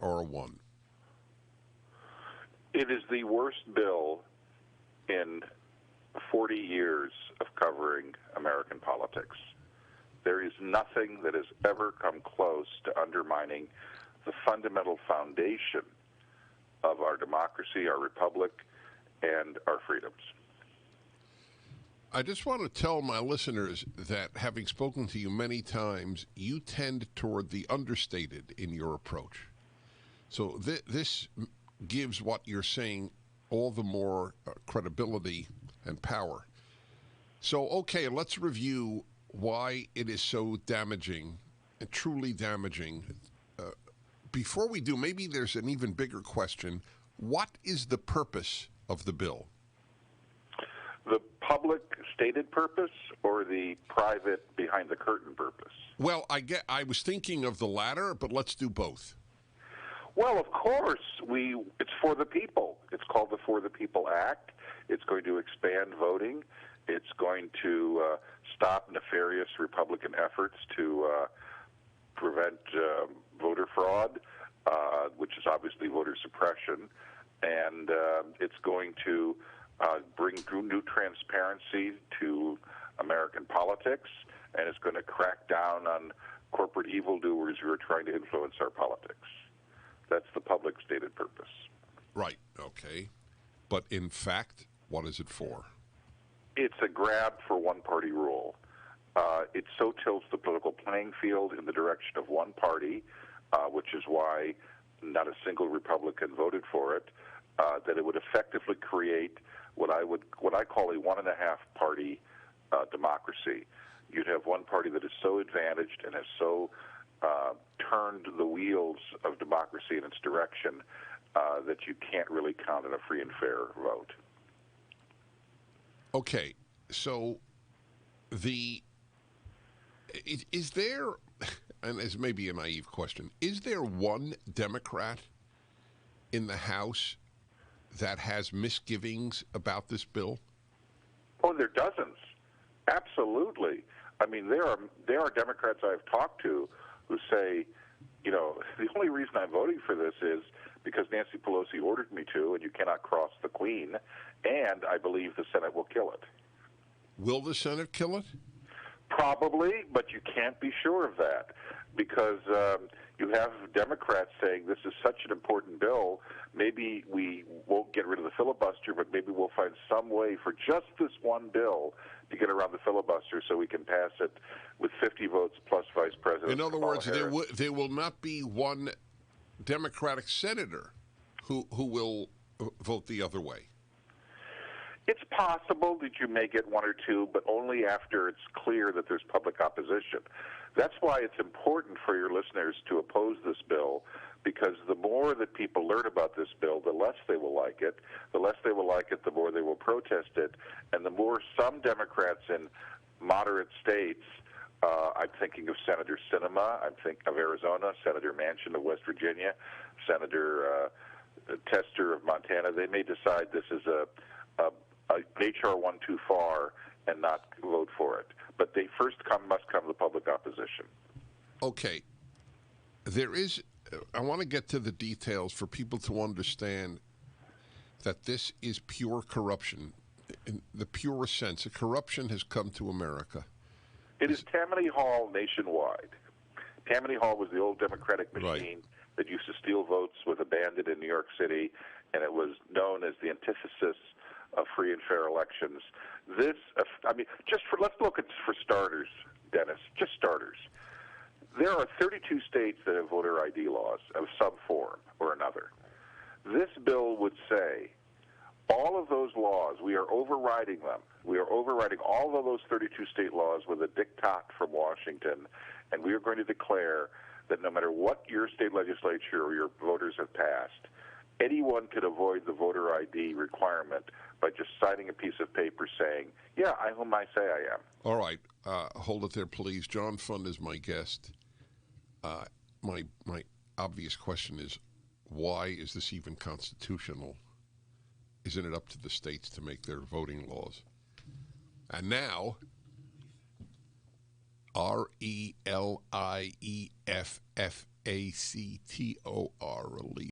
R1? It is the worst bill in 40 years of covering American politics. There is nothing that has ever come close to undermining the fundamental foundation of our democracy, our republic, and our freedoms. I just want to tell my listeners that, having spoken to you many times, you tend toward the understated in your approach. So this gives what you're saying all the more credibility and power. So, okay, let's review why it is so damaging and truly damaging. Before we do, maybe there's an even bigger question. What is the purpose of the bill? The public stated purpose or the private behind the curtain purpose? Well, I was thinking of the latter, but let's do both. Well, of course, it's for the people. It's called the For the People Act. It's going to expand voting. It's going to stop nefarious Republican efforts to prevent voter fraud, which is obviously voter suppression. And it's going to bring new transparency to American politics, and it's going to crack down on corporate evildoers who are trying to influence our politics. That's the public stated purpose. Right, okay. But in fact, what is it for? It's a grab for one-party rule. It so tilts the political playing field in the direction of one party, which is why not a single Republican voted for it, that it would effectively create what I call a one-and-a-half-party democracy. You'd have one party that is so advantaged and has so turned the wheels of democracy in its direction that you can't really count on a free and fair vote. Okay, so is there, and this may be a naive question, is there one Democrat in the House that has misgivings about this bill? Oh, there are dozens. Absolutely. I mean, there are Democrats I've talked to who say, you know, the only reason I'm voting for this is because Nancy Pelosi ordered me to, and you cannot cross the Queen, and I believe the Senate will kill it. Will the Senate kill it? Probably, but you can't be sure of that because you have Democrats saying this is such an important bill, maybe we won't get rid of the filibuster, but maybe we'll find some way for just this one bill to get around the filibuster so we can pass it with 50 votes plus Vice President. In other words, there will not be one Democratic senator who will vote the other way. It's possible that you may get one or two, but only after it's clear that there's public opposition. That's why it's important for your listeners to oppose this bill, because the more that people learn about this bill, the less they will like it. The less they will like it, the more they will protest it. And the more some Democrats in moderate states, I'm thinking of Senator Sinema, I'm thinking of Arizona, Senator Manchin of West Virginia, Senator Tester of Montana, they may decide this is a HR one too far and not vote for it. But they must come the public opposition. Okay. I want to get to the details for people to understand that this is pure corruption. In the purest sense, corruption has come to America. It is Tammany Hall nationwide. Tammany Hall was the old Democratic machine that used to steal votes with a bandit in New York City, and it was known as the antithesis of free and fair elections. Let's look at, for starters, Dennis, just starters. There are 32 states that have voter ID laws of some form or another. This bill would say all of those laws, we are overriding them. We are overriding all of those 32 state laws with a diktat from Washington, and we are going to declare that no matter what your state legislature or your voters have passed, anyone could avoid the voter ID requirement by just signing a piece of paper saying, yeah, I'm whom I say I am. All right. Hold it there, please. John Fund is my guest. My obvious question is, why is this even constitutional? Isn't it up to the states to make their voting laws? And now, RELIEFFE Actor, release.